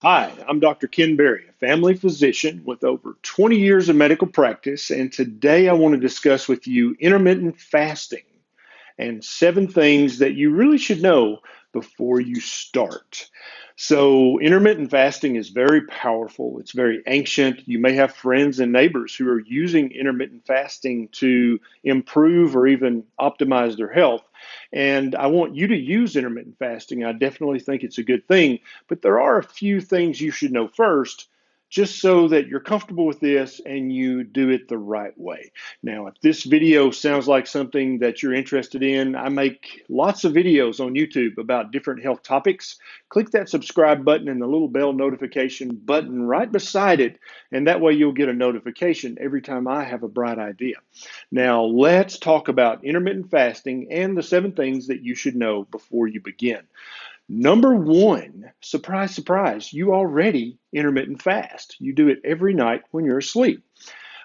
Hi, I'm Dr. Ken Berry, a family physician with over 20 years of medical practice, and today I want to discuss with you intermittent fasting and 7 things that you really should know before you start. So, intermittent fasting is very powerful. It's very ancient. You may have friends and neighbors who are using intermittent fasting to improve or even optimize their health. And I want you to use intermittent fasting. I definitely think it's a good thing, but there are a few things you should know first, just so that you're comfortable with this and you do it the right way. Now, if this video sounds like something that you're interested in, I make lots of videos on YouTube about different health topics. Click that subscribe button and the little bell notification button right beside it, and that way you'll get a notification every time I have a bright idea. Now, let's talk about intermittent fasting and the 7 things that you should know before you begin. Number one, surprise, surprise, you already intermittent fast. You do it every night when you're asleep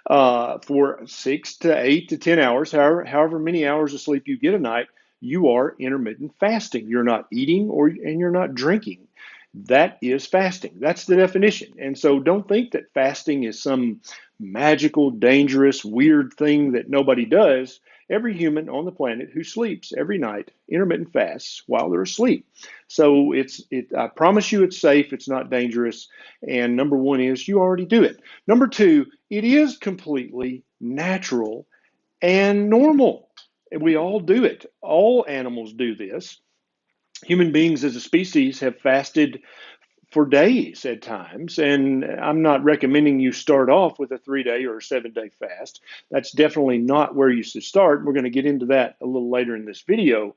for 6 to 8 to 10 hours, however many hours of sleep you get a night. You are intermittent fasting. You're not eating and you're not drinking. That is fasting. That's the definition. And so don't think that fasting is some magical, dangerous, weird thing that nobody does. Every human on the planet who sleeps every night intermittent fasts while they're asleep. So I promise you it's safe, it's not dangerous. And number one is you already do it. Number two, it is completely natural and normal. We all do it. All animals do this. Human beings as a species have fasted for days at times. And I'm not recommending you start off with a 3-day or a 7-day fast. That's definitely not where you should start. We're going to get into that a little later in this video.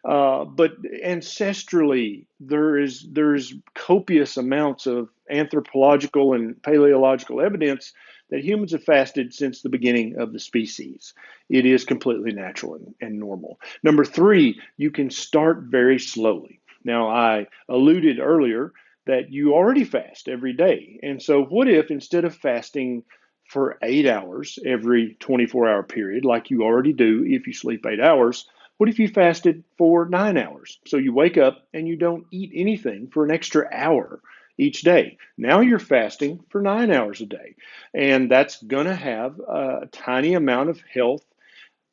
But ancestrally, there's copious amounts of anthropological and paleological evidence that humans have fasted since the beginning of the species. It is completely natural and normal. Number three, you can start very slowly. Now, I alluded earlier that you already fast every day. And so, what if instead of fasting for 8 hours every 24-hour period, like you already do if you sleep 8 hours, what if you fasted for 9 hours? So, you wake up and you don't eat anything for an extra hour each day. Now you're fasting for 9 hours a day. And that's going to have a tiny amount of health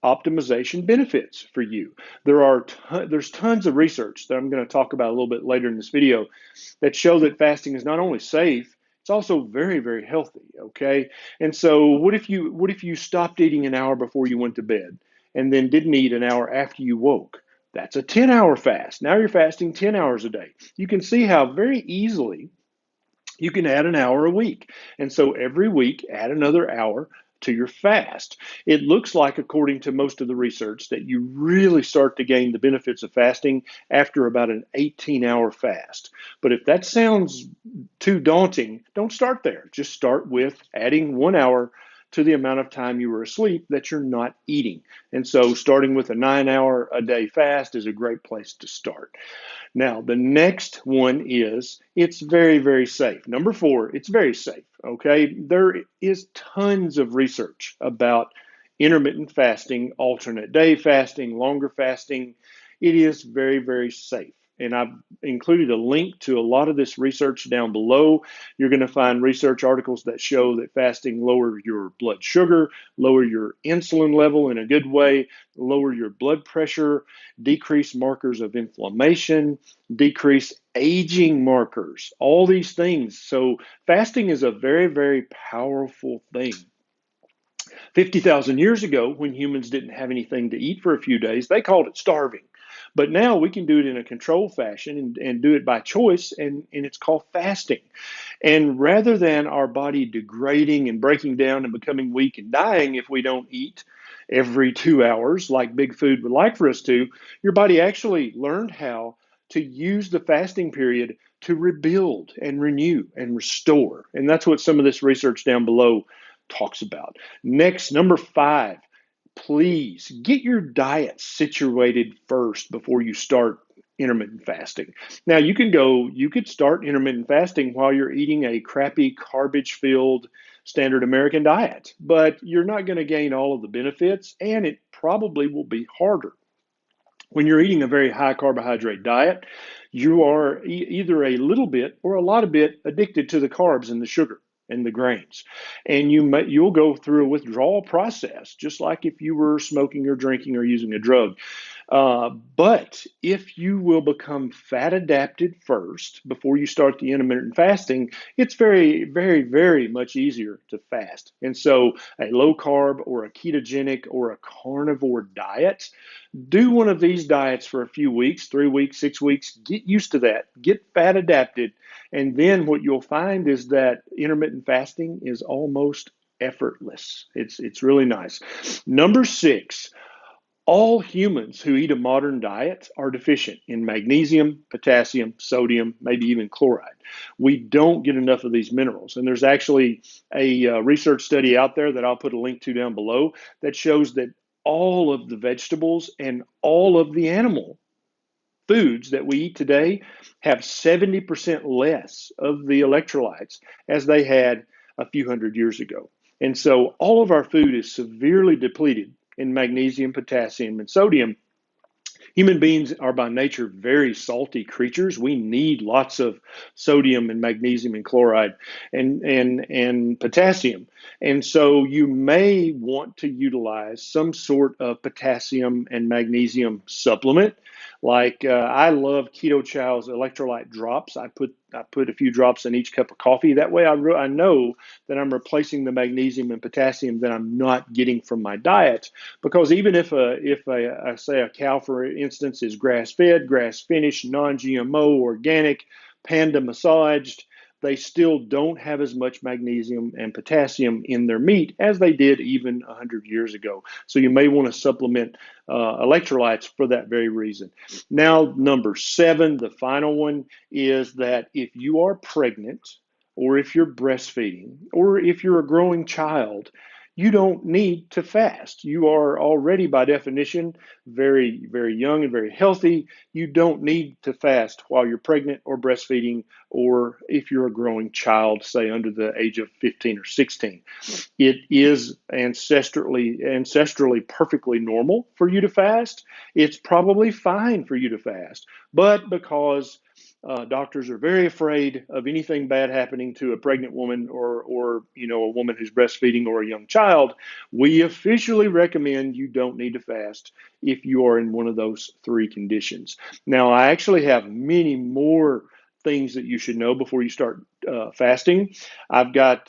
optimization benefits for you. There's tons of research that I'm going to talk about a little bit later in this video that show that fasting is not only safe, it's also very, very healthy. Okay, and so what if you stopped eating an hour before you went to bed and then didn't eat an hour after you woke? That's a 10-hour fast. Now you're fasting 10 hours a day. You can see how very easily you can add an hour a week. And so every week, add another hour to your fast. It looks like, according to most of the research, that you really start to gain the benefits of fasting after about an 18-hour fast. But if that sounds too daunting, don't start there. Just start with adding 1 hour to the amount of time you were asleep that you're not eating. And so starting with a 9-hour a day fast is a great place to start. Now, the next one is it's very, very safe. Number four, it's very safe. Okay. There is tons of research about intermittent fasting, alternate day fasting, longer fasting. It is very, very safe. And I've included a link to a lot of this research down below. You're going to find research articles that show that fasting lower your blood sugar, lower your insulin level in a good way, lower your blood pressure, decrease markers of inflammation, decrease aging markers, all these things. So fasting is a very, very powerful thing. 50,000 years ago, when humans didn't have anything to eat for a few days, they called it starving. But now we can do it in a controlled fashion and do it by choice, and it's called fasting. And rather than our body degrading and breaking down and becoming weak and dying if we don't eat every 2 hours like big food would like for us to, your body actually learned how to use the fasting period to rebuild and renew and restore. And that's what some of this research down below talks about. Next, number five, please get your diet situated first before you start intermittent fasting. Now, you could start intermittent fasting while you're eating a crappy garbage filled standard American diet, but you're not going to gain all of the benefits, and it probably will be harder. When you're eating a very high carbohydrate diet, you are either a little bit or a lot of bit addicted to the carbs and the sugar and the grains. And you'll go through a withdrawal process, just like if you were smoking or drinking or using a drug. But if you will become fat adapted first before you start the intermittent fasting, it's very, very, very much easier to fast. And so, a low carb or a ketogenic or a carnivore diet, do one of these diets for a few weeks, 3 weeks, 6 weeks, get used to that, get fat adapted. And then what you'll find is that intermittent fasting is almost effortless. It's really nice. Number 6, all humans who eat a modern diet are deficient in magnesium, potassium, sodium, maybe even chloride. We don't get enough of these minerals. And there's actually a research study out there that I'll put a link to down below that shows that all of the vegetables and all of the animal foods that we eat today have 70% less of the electrolytes as they had a few hundred years ago. And so all of our food is severely depleted in magnesium, potassium, and sodium. Human beings are by nature very salty creatures. We need lots of sodium and magnesium and chloride and potassium. And so you may want to utilize some sort of potassium and magnesium supplement. Like I love Keto Chow's electrolyte drops. I put a few drops in each cup of coffee. That way I know that I'm replacing the magnesium and potassium that I'm not getting from my diet. Because even if I say a cow, for instance, is grass-fed, grass-finished, non-GMO, organic, panda massaged, they still don't have as much magnesium and potassium in their meat as they did even 100 years ago. So you may want to supplement electrolytes for that very reason. Now, number 7, the final one, is that if you are pregnant or if you're breastfeeding or if you're a growing child, you don't need to fast. You are already, by definition, very, very young and very healthy. You don't need to fast while you're pregnant or breastfeeding, or if you're a growing child, say under the age of 15 or 16. It is ancestrally perfectly normal for you to fast. It's probably fine for you to fast, but because doctors are very afraid of anything bad happening to a pregnant woman or a woman who's breastfeeding or a young child, we officially recommend you don't need to fast if you are in one of those 3 conditions. Now, I actually have many more things that you should know before you start fasting. I've got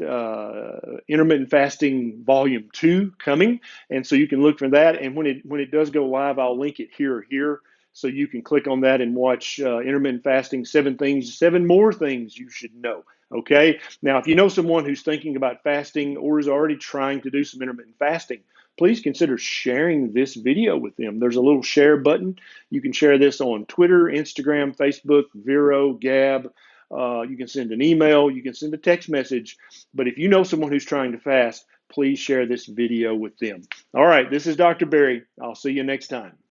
Intermittent Fasting Volume 2 coming, and so you can look for that. And when it does go live, I'll link it here or here. So you can click on that and watch intermittent fasting, 7 more things you should know. Okay. Now, if you know someone who's thinking about fasting or is already trying to do some intermittent fasting, please consider sharing this video with them. There's a little share button. You can share this on Twitter, Instagram, Facebook, Vero, Gab. You can send an email. You can send a text message. But if you know someone who's trying to fast, please share this video with them. All right. This is Dr. Berry. I'll see you next time.